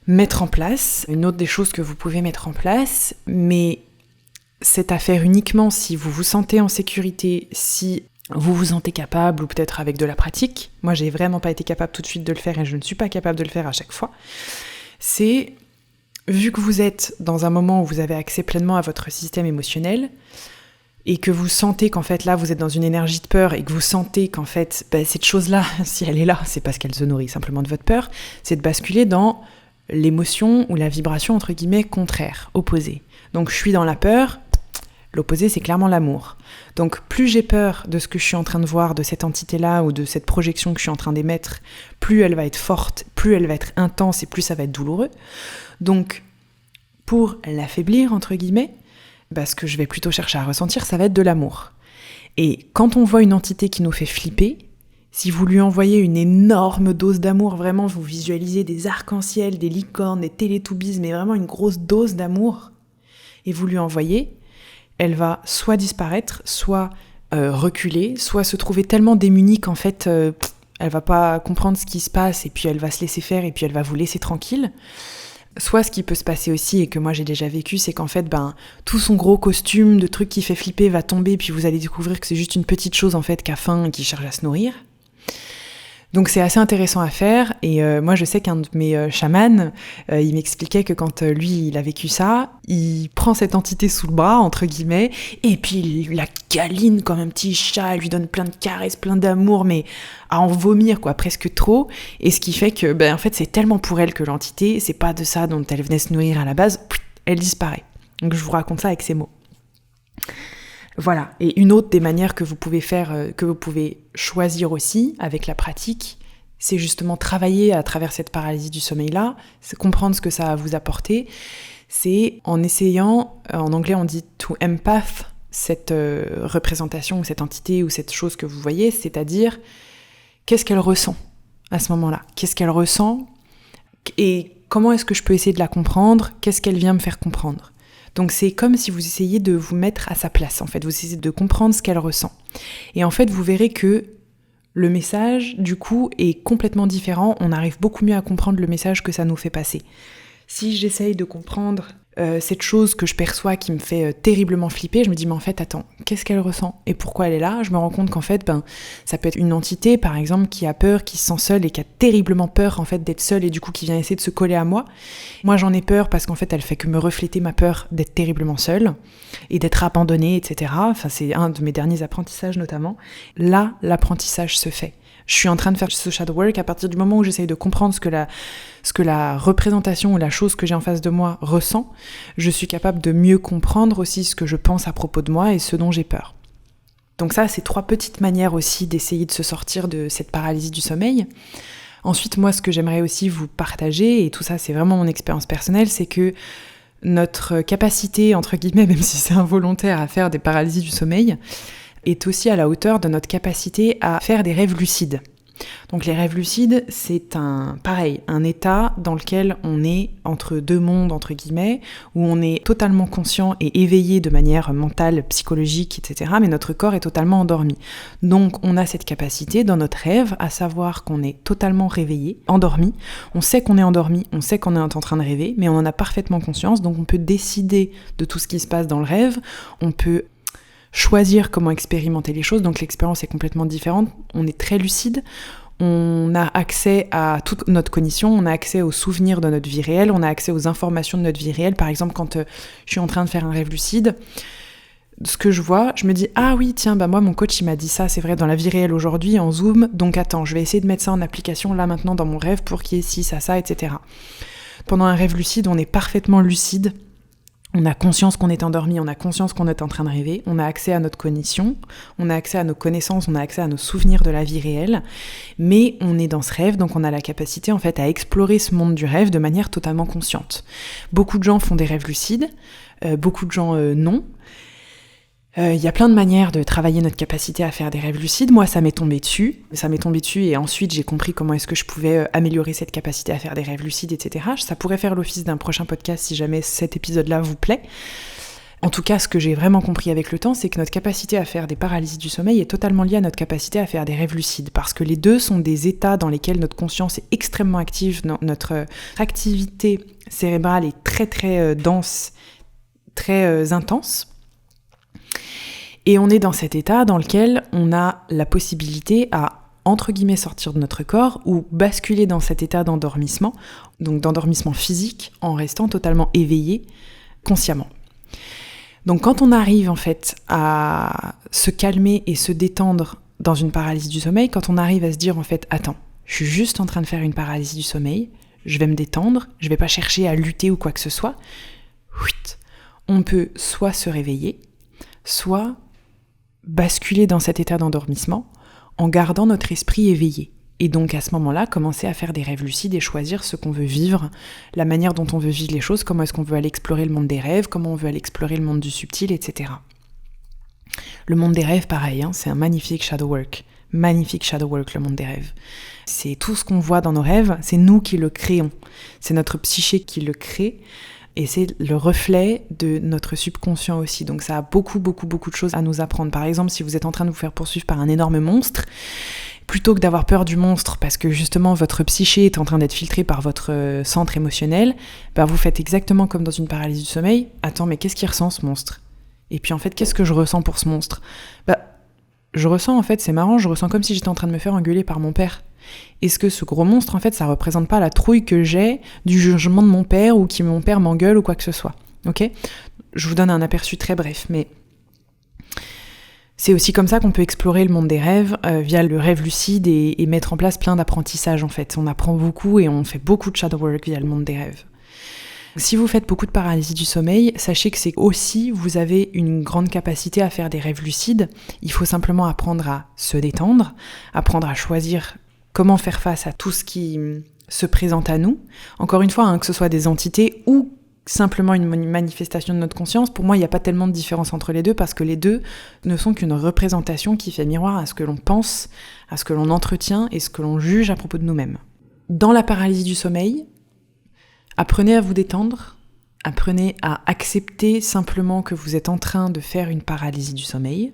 mettre en place, une autre des choses que vous pouvez mettre en place, mais c'est à faire uniquement si vous vous sentez en sécurité, si vous vous sentez capable, ou peut-être avec de la pratique. Moi, j'ai vraiment pas été capable tout de suite de le faire et je ne suis pas capable de le faire à chaque fois. C'est, vu que vous êtes dans un moment où vous avez accès pleinement à votre système émotionnel et que vous sentez qu'en fait là vous êtes dans une énergie de peur et que vous sentez qu'en fait cette chose-là, si elle est là, c'est parce qu'elle se nourrit simplement de votre peur, c'est de basculer dans l'émotion ou la vibration entre guillemets contraire, opposée. Donc je suis dans la peur, l'opposé c'est clairement l'amour. Donc plus j'ai peur de ce que je suis en train de voir, de cette entité-là ou de cette projection que je suis en train d'émettre, plus elle va être forte, plus elle va être intense et plus ça va être douloureux. Donc pour l'affaiblir entre guillemets, ce que je vais plutôt chercher à ressentir, ça va être de l'amour. Et quand on voit une entité qui nous fait flipper, si vous lui envoyez une énorme dose d'amour, vraiment vous visualisez des arcs-en-ciel, des licornes, des télétoubies, mais vraiment une grosse dose d'amour, et vous lui envoyez, elle va soit disparaître, soit reculer, soit se trouver tellement démunie qu'en fait, elle va pas comprendre ce qui se passe, et puis elle va se laisser faire, et puis elle va vous laisser tranquille. Soit ce qui peut se passer aussi, et que moi j'ai déjà vécu, c'est qu'en fait, tout son gros costume de truc qui fait flipper va tomber, puis vous allez découvrir que c'est juste une petite chose en fait qui a faim et qui cherche à se nourrir. Donc c'est assez intéressant à faire, et moi je sais qu'un de mes chamans, il m'expliquait que quand lui il a vécu ça, il prend cette entité sous le bras, entre guillemets, et puis il la câline comme un petit chat, il lui donne plein de caresses, plein d'amour, mais à en vomir quoi, presque trop, et ce qui fait que en fait c'est tellement pour elle que l'entité, c'est pas de ça dont elle venait se nourrir à la base, elle disparaît. Donc je vous raconte ça avec ces mots. Voilà, et une autre des manières que vous pouvez faire, que vous pouvez choisir aussi avec la pratique, c'est justement travailler à travers cette paralysie du sommeil-là, c'est comprendre ce que ça va vous apporter, c'est en essayant, en anglais on dit to empath, cette représentation ou cette entité ou cette chose que vous voyez, c'est-à-dire qu'est-ce qu'elle ressent à ce moment-là, qu'est-ce qu'elle ressent et comment est-ce que je peux essayer de la comprendre, qu'est-ce qu'elle vient me faire comprendre. Donc c'est comme si vous essayiez de vous mettre à sa place, en fait, vous essayez de comprendre ce qu'elle ressent. Et en fait, vous verrez que le message, du coup, est complètement différent, on arrive beaucoup mieux à comprendre le message que ça nous fait passer. Si j'essaye de comprendre cette chose que je perçois qui me fait terriblement flipper, je me dis mais en fait attends, qu'est-ce qu'elle ressent et pourquoi elle est là? Je me rends compte qu'en fait ça peut être une entité par exemple qui a peur, qui se sent seule et qui a terriblement peur en fait d'être seule et du coup qui vient essayer de se coller à moi. Moi j'en ai peur parce qu'en fait elle fait que me refléter ma peur d'être terriblement seule et d'être abandonnée, etc. Enfin c'est un de mes derniers apprentissages notamment. Là l'apprentissage se fait. Je suis en train de faire ce shadow work à partir du moment où j'essaye de comprendre ce que la représentation ou la chose que j'ai en face de moi ressent, je suis capable de mieux comprendre aussi ce que je pense à propos de moi et ce dont j'ai peur. Donc ça, c'est 3 petites manières aussi d'essayer de se sortir de cette paralysie du sommeil. Ensuite, moi, ce que j'aimerais aussi vous partager, et tout ça, c'est vraiment mon expérience personnelle, c'est que notre capacité, entre guillemets, même si c'est involontaire, à faire des paralysies du sommeil, est aussi à la hauteur de notre capacité à faire des rêves lucides. Donc les rêves lucides, c'est un état dans lequel on est entre 2 mondes, entre guillemets, où on est totalement conscient et éveillé de manière mentale, psychologique, etc., mais notre corps est totalement endormi. Donc on a cette capacité dans notre rêve à savoir qu'on est totalement réveillé, endormi, on sait qu'on est endormi, on sait qu'on est en train de rêver, mais on en a parfaitement conscience, donc on peut décider de tout ce qui se passe dans le rêve, on peut choisir comment expérimenter les choses, donc l'expérience est complètement différente, on est très lucide, on a accès à toute notre cognition, on a accès aux souvenirs de notre vie réelle, on a accès aux informations de notre vie réelle. Par exemple, quand je suis en train de faire un rêve lucide, ce que je vois, je me dis « Ah oui, tiens, moi mon coach il m'a dit ça, c'est vrai, dans la vie réelle aujourd'hui, en Zoom, donc attends, je vais essayer de mettre ça en application là maintenant dans mon rêve pour qu'il y ait ci, ça, etc. » Pendant un rêve lucide, on est parfaitement lucide. On a conscience qu'on est endormi, on a conscience qu'on est en train de rêver, on a accès à notre cognition, on a accès à nos connaissances, on a accès à nos souvenirs de la vie réelle, mais on est dans ce rêve, donc on a la capacité en fait à explorer ce monde du rêve de manière totalement consciente. Beaucoup de gens font des rêves lucides, beaucoup de gens non. Il y a plein de manières de travailler notre capacité à faire des rêves lucides. Moi, ça m'est tombé dessus et ensuite j'ai compris comment est-ce que je pouvais améliorer cette capacité à faire des rêves lucides, etc. Ça pourrait faire l'office d'un prochain podcast si jamais cet épisode-là vous plaît. En tout cas, ce que j'ai vraiment compris avec le temps, c'est que notre capacité à faire des paralysies du sommeil est totalement liée à notre capacité à faire des rêves lucides, parce que les deux sont des états dans lesquels notre conscience est extrêmement active, notre activité cérébrale est très très dense, très intense. Et on est dans cet état dans lequel on a la possibilité à, entre guillemets, sortir de notre corps ou basculer dans cet état d'endormissement, donc d'endormissement physique, en restant totalement éveillé consciemment. Donc quand on arrive en fait à se calmer et se détendre dans une paralysie du sommeil, quand on arrive à se dire en fait, attends, je suis juste en train de faire une paralysie du sommeil, je vais me détendre, je vais pas chercher à lutter ou quoi que ce soit, on peut soit se réveiller, soit basculer dans cet état d'endormissement en gardant notre esprit éveillé. Et donc à ce moment-là, commencer à faire des rêves lucides et choisir ce qu'on veut vivre, la manière dont on veut vivre les choses, comment est-ce qu'on veut aller explorer le monde des rêves, comment on veut aller explorer le monde du subtil, etc. Le monde des rêves, pareil, c'est un magnifique shadow work, le monde des rêves. C'est tout ce qu'on voit dans nos rêves, c'est nous qui le créons, c'est notre psyché qui le crée, et c'est le reflet de notre subconscient aussi. Donc ça a beaucoup de choses à nous apprendre. Par exemple, si vous êtes en train de vous faire poursuivre par un énorme monstre, plutôt que d'avoir peur du monstre parce que justement votre psyché est en train d'être filtrée par votre centre émotionnel, vous faites exactement comme dans une paralysie du sommeil. Attends, mais qu'est-ce qu'il ressent ce monstre ? Et puis en fait, qu'est-ce que je ressens pour ce monstre ? Je ressens en fait, c'est marrant, je ressens comme si j'étais en train de me faire engueuler par mon père. Est-ce que ce gros monstre, en fait, ça représente pas la trouille que j'ai du jugement de mon père ou que mon père m'engueule ou quoi que ce soit ? Ok ? Je vous donne un aperçu très bref, mais c'est aussi comme ça qu'on peut explorer le monde des rêves via le rêve lucide et mettre en place plein d'apprentissages en fait. On apprend beaucoup et on fait beaucoup de shadow work via le monde des rêves. Si vous faites beaucoup de paralysie du sommeil, sachez que c'est aussi, vous avez une grande capacité à faire des rêves lucides. Il faut simplement apprendre à se détendre, apprendre à choisir comment faire face à tout ce qui se présente à nous. Encore une fois, que ce soit des entités ou simplement une manifestation de notre conscience, pour moi, il n'y a pas tellement de différence entre les deux parce que les deux ne sont qu'une représentation qui fait miroir à ce que l'on pense, à ce que l'on entretient et ce que l'on juge à propos de nous-mêmes. Dans la paralysie du sommeil, apprenez à vous détendre, apprenez à accepter simplement que vous êtes en train de faire une paralysie du sommeil.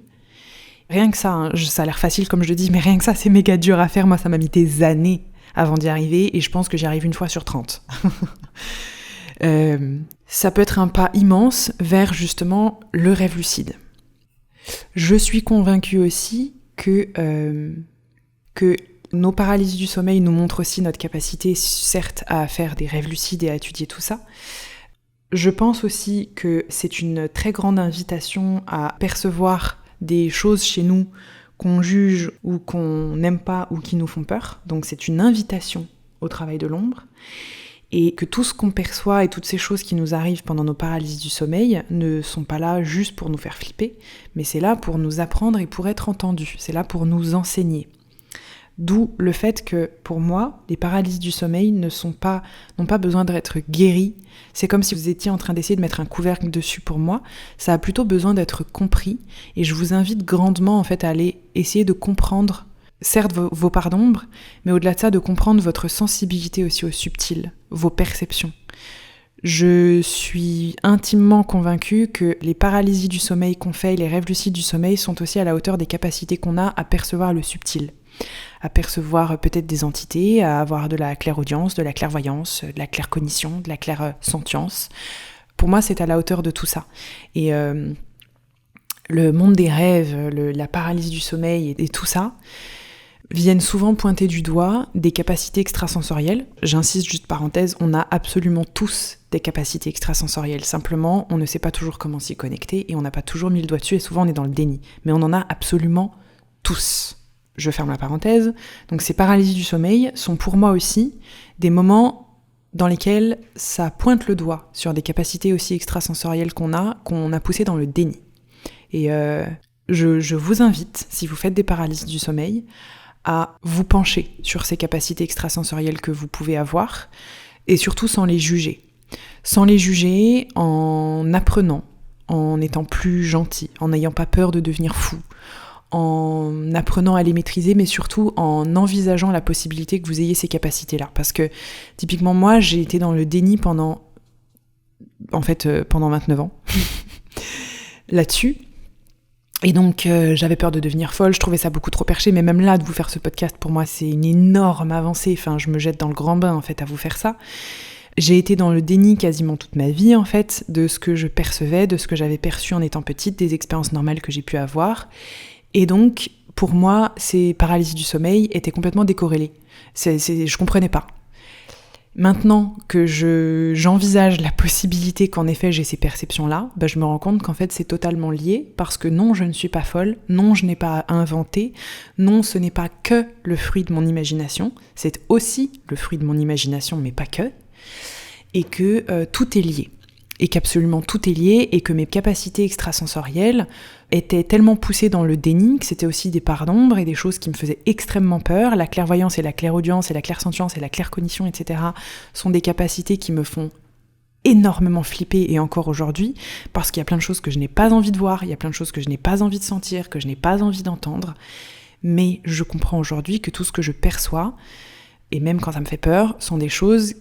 Rien que ça, ça a l'air facile comme je le dis, mais rien que ça, c'est méga dur à faire. Moi, ça m'a mis des années avant d'y arriver et je pense que j'y arrive une fois sur 30. Ça peut être un pas immense vers justement le rêve lucide. Je suis convaincue aussi que nos paralysies du sommeil nous montrent aussi notre capacité, certes, à faire des rêves lucides et à étudier tout ça. Je pense aussi que c'est une très grande invitation à percevoir des choses chez nous qu'on juge ou qu'on n'aime pas ou qui nous font peur. Donc c'est une invitation au travail de l'ombre. Et que tout ce qu'on perçoit et toutes ces choses qui nous arrivent pendant nos paralysies du sommeil ne sont pas là juste pour nous faire flipper, mais c'est là pour nous apprendre et pour être entendus, c'est là pour nous enseigner. D'où le fait que, pour moi, les paralysies du sommeil n'ont pas besoin d'être guéries. C'est comme si vous étiez en train d'essayer de mettre un couvercle dessus pour moi. Ça a plutôt besoin d'être compris. Et je vous invite grandement, en fait, à aller essayer de comprendre, certes, vos parts d'ombre, mais au-delà de ça, de comprendre votre sensibilité aussi au subtil, vos perceptions. Je suis intimement convaincue que les paralysies du sommeil qu'on fait, les rêves lucides du sommeil, sont aussi à la hauteur des capacités qu'on a à percevoir le subtil. À percevoir peut-être des entités, à avoir de la clairaudience, de la clairvoyance, de la claircognition, de la clairsentience. Pour moi, c'est à la hauteur de tout ça. Et le monde des rêves, la paralysie du sommeil et tout ça viennent souvent pointer du doigt des capacités extrasensorielles. J'insiste, juste parenthèse, on a absolument tous des capacités extrasensorielles. Simplement, on ne sait pas toujours comment s'y connecter et on n'a pas toujours mis le doigt dessus et souvent on est dans le déni. Mais on en a absolument tous. Je ferme la parenthèse. Donc ces paralysies du sommeil sont pour moi aussi des moments dans lesquels ça pointe le doigt sur des capacités aussi extrasensorielles qu'on a poussées dans le déni. Et je vous invite, si vous faites des paralysies du sommeil, à vous pencher sur ces capacités extrasensorielles que vous pouvez avoir, et surtout sans les juger. Sans les juger, en apprenant, en étant plus gentil, en n'ayant pas peur de devenir fou, en apprenant à les maîtriser, mais surtout en envisageant la possibilité que vous ayez ces capacités-là. Parce que, typiquement, moi, j'ai été dans le déni pendant 29 ans, là-dessus. Et donc, j'avais peur de devenir folle, je trouvais ça beaucoup trop perché, mais même là, de vous faire ce podcast, pour moi, c'est une énorme avancée. Enfin, je me jette dans le grand bain, en fait, à vous faire ça. J'ai été dans le déni quasiment toute ma vie, en fait, de ce que je percevais, de ce que j'avais perçu en étant petite, des expériences normales que j'ai pu avoir. Et donc, pour moi, ces paralysies du sommeil étaient complètement décorrélées. Je comprenais pas. Maintenant que j'envisage la possibilité qu'en effet j'ai ces perceptions-là, je me rends compte qu'en fait c'est totalement lié, parce que non, je ne suis pas folle, non, je n'ai pas inventé, non, ce n'est pas que le fruit de mon imagination, c'est aussi le fruit de mon imagination, mais pas que, et que tout est lié. Et qu'absolument tout est lié, et que mes capacités extrasensorielles étaient tellement poussées dans le déni que c'était aussi des parts d'ombre et des choses qui me faisaient extrêmement peur. La clairvoyance et la clairaudience et la clairsentience et la claircognition, etc. sont des capacités qui me font énormément flipper, et encore aujourd'hui, parce qu'il y a plein de choses que je n'ai pas envie de voir, il y a plein de choses que je n'ai pas envie de sentir, que je n'ai pas envie d'entendre, mais je comprends aujourd'hui que tout ce que je perçois, et même quand ça me fait peur, sont des choses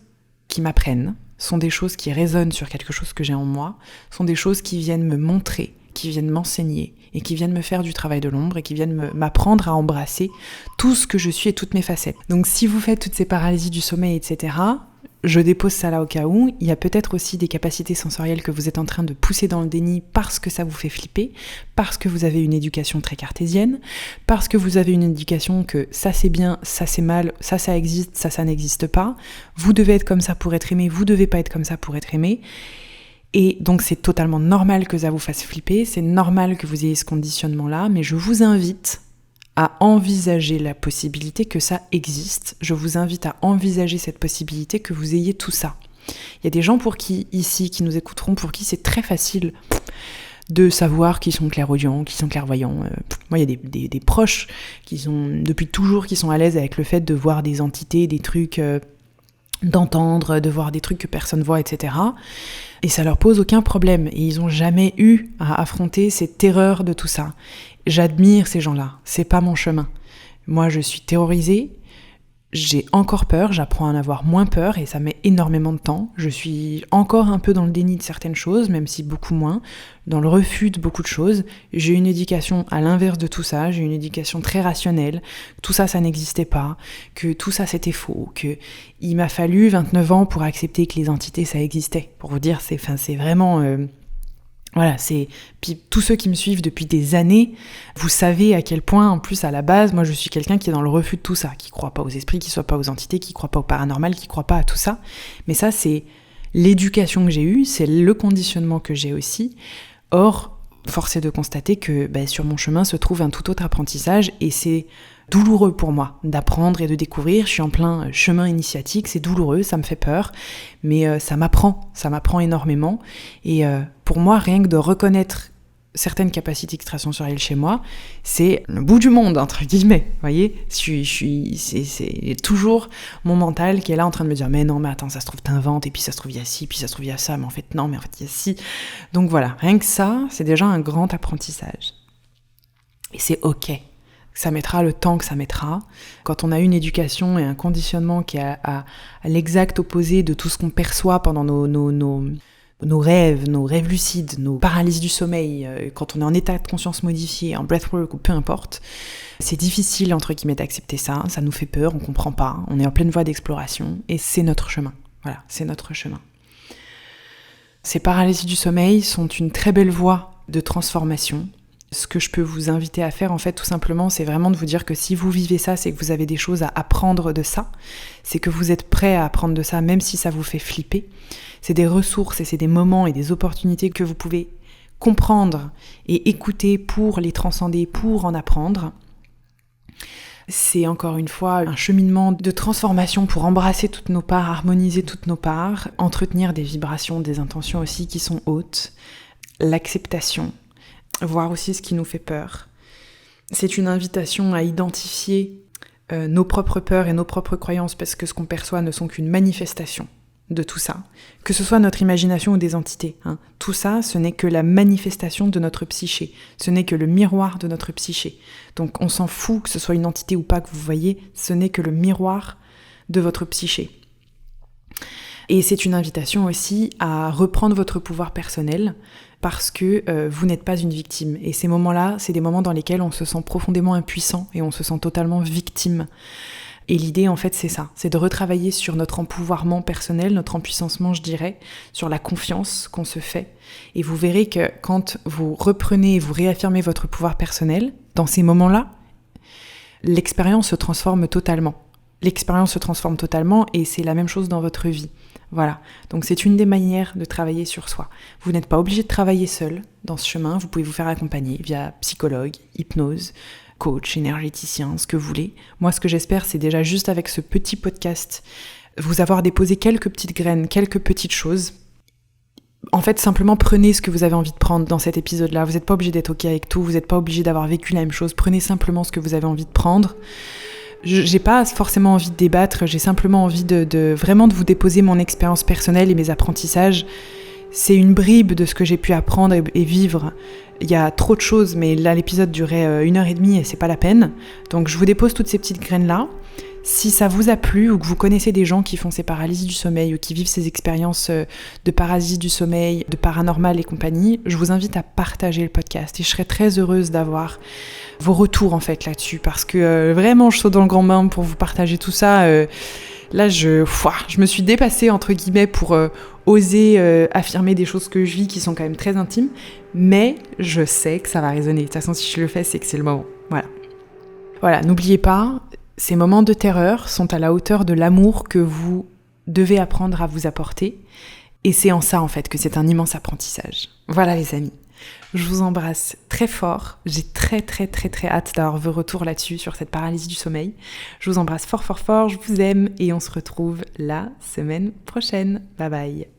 qui m'apprennent, sont des choses qui résonnent sur quelque chose que j'ai en moi, sont des choses qui viennent me montrer qui viennent m'enseigner et qui viennent me faire du travail de l'ombre et qui viennent m'apprendre à embrasser tout ce que je suis et toutes mes facettes. Donc si vous faites toutes ces paralysies du sommeil, etc., je dépose ça là au cas où. Il y a peut-être aussi des capacités sensorielles que vous êtes en train de pousser dans le déni parce que ça vous fait flipper, parce que vous avez une éducation très cartésienne, parce que vous avez une éducation que ça c'est bien, ça c'est mal, ça existe, ça n'existe pas. Vous devez être comme ça pour être aimé, vous devez pas être comme ça pour être aimé. Et donc c'est totalement normal que ça vous fasse flipper, c'est normal que vous ayez ce conditionnement-là, mais je vous invite à envisager la possibilité que ça existe. Je vous invite à envisager cette possibilité que vous ayez tout ça. Il y a des gens pour qui, ici, qui nous écouteront, pour qui c'est très facile de savoir qu'ils sont clairaudients, qu'ils sont clairvoyants. Moi, il y a des proches qui sont, depuis toujours, qui sont à l'aise avec le fait de voir des entités, des trucs, d'entendre, de voir des trucs que personne voit, etc. Et ça leur pose aucun problème. Et ils n'ont jamais eu à affronter cette terreur de tout ça. J'admire ces gens-là, c'est pas mon chemin. Moi, je suis terrorisée, j'ai encore peur, j'apprends à en avoir moins peur et ça met énormément de temps. Je suis encore un peu dans le déni de certaines choses, même si beaucoup moins, dans le refus de beaucoup de choses. J'ai une éducation à l'inverse de tout ça, j'ai une éducation très rationnelle. Tout ça, ça n'existait pas, que tout ça, c'était faux, que il m'a fallu 29 ans pour accepter que les entités, ça existait. Pour vous dire, c'est vraiment... Voilà, puis tous ceux qui me suivent depuis des années, vous savez à quel point, en plus à la base, moi je suis quelqu'un qui est dans le refus de tout ça, qui croit pas aux esprits, qui croit pas aux entités, qui croit pas au paranormal, qui croit pas à tout ça. Mais ça, c'est l'éducation que j'ai eue, c'est le conditionnement que j'ai aussi. Or, force est de constater que sur mon chemin se trouve un tout autre apprentissage et c'est douloureux pour moi d'apprendre et de découvrir. Je suis en plein chemin initiatique, c'est douloureux, ça me fait peur, mais ça m'apprend énormément. Et pour moi, rien que de reconnaître certaines capacités extrasensorielles chez moi, c'est le bout du monde, entre guillemets. Vous voyez, c'est toujours mon mental qui est là en train de me dire « Mais non, mais attends, ça se trouve, t'inventes, et puis ça se trouve, il y a ci, puis ça se trouve, il y a ça, mais en fait, non, mais en fait, il y a ci. » Donc voilà, rien que ça, c'est déjà un grand apprentissage. Et c'est OK. Ça mettra le temps que ça mettra. Quand on a une éducation et un conditionnement qui est à l'exact opposé de tout ce qu'on perçoit pendant nos rêves lucides, nos paralyses du sommeil, quand on est en état de conscience modifié, en breathwork ou peu importe, c'est difficile, entre guillemets, d'accepter ça. Ça nous fait peur, on comprend pas, on est en pleine voie d'exploration et c'est notre chemin. Voilà, c'est notre chemin. Ces paralysies du sommeil sont une très belle voie de transformation. Ce que je peux vous inviter à faire, en fait, tout simplement, c'est vraiment de vous dire que si vous vivez ça, c'est que vous avez des choses à apprendre de ça. C'est que vous êtes prêt à apprendre de ça, même si ça vous fait flipper. C'est des ressources et c'est des moments et des opportunités que vous pouvez comprendre et écouter pour les transcender, pour en apprendre. C'est encore une fois un cheminement de transformation pour embrasser toutes nos parts, harmoniser toutes nos parts, entretenir des vibrations, des intentions aussi qui sont hautes, l'acceptation, voir aussi ce qui nous fait peur. C'est une invitation à identifier nos propres peurs et nos propres croyances parce que ce qu'on perçoit ne sont qu'une manifestation de tout ça. Que ce soit notre imagination ou des entités. Tout ça, ce n'est que la manifestation de notre psyché. Ce n'est que le miroir de notre psyché. Donc on s'en fout que ce soit une entité ou pas que vous voyez, ce n'est que le miroir de votre psyché. Et c'est une invitation aussi à reprendre votre pouvoir personnel parce que vous n'êtes pas une victime. Et ces moments-là, c'est des moments dans lesquels on se sent profondément impuissant et on se sent totalement victime. Et l'idée, en fait, c'est ça. C'est de retravailler sur notre empouvoirment personnel, notre empuissancement, je dirais, sur la confiance qu'on se fait. Et vous verrez que quand vous reprenez et vous réaffirmez votre pouvoir personnel, dans ces moments-là, l'expérience se transforme totalement. L'expérience se transforme totalement et c'est la même chose dans votre vie. Voilà, donc c'est une des manières de travailler sur soi. Vous n'êtes pas obligé de travailler seul dans ce chemin, vous pouvez vous faire accompagner via psychologue, hypnose, coach, énergéticien, ce que vous voulez. Moi, ce que j'espère, c'est déjà juste avec ce petit podcast, vous avoir déposé quelques petites graines, quelques petites choses. En fait, simplement prenez ce que vous avez envie de prendre dans cet épisode-là. Vous n'êtes pas obligé d'être OK avec tout, vous n'êtes pas obligé d'avoir vécu la même chose. Prenez simplement ce que vous avez envie de prendre. J'ai pas forcément envie de débattre, j'ai simplement envie de vraiment de vous déposer mon expérience personnelle et mes apprentissages. C'est une bribe de ce que j'ai pu apprendre et vivre. Il y a trop de choses, mais là l'épisode durait 1h30 et c'est pas la peine. Donc je vous dépose toutes ces petites graines-là. Si ça vous a plu ou que vous connaissez des gens qui font ces paralysies du sommeil ou qui vivent ces expériences de paralysie du sommeil, de paranormal et compagnie, je vous invite à partager le podcast et je serais très heureuse d'avoir vos retours en fait là-dessus parce que vraiment je saute dans le grand bain pour vous partager tout ça. Là je me suis dépassée entre guillemets pour oser affirmer des choses que je vis qui sont quand même très intimes, mais je sais que ça va résonner. De toute façon si je le fais c'est que c'est le moment. Voilà, n'oubliez pas, ces moments de terreur sont à la hauteur de l'amour que vous devez apprendre à vous apporter. Et c'est en ça, en fait, que c'est un immense apprentissage. Voilà, les amis. Je vous embrasse très fort. J'ai très, très, très, très hâte d'avoir vos retours là-dessus, sur cette paralysie du sommeil. Je vous embrasse fort, fort, fort. Je vous aime et on se retrouve la semaine prochaine. Bye bye.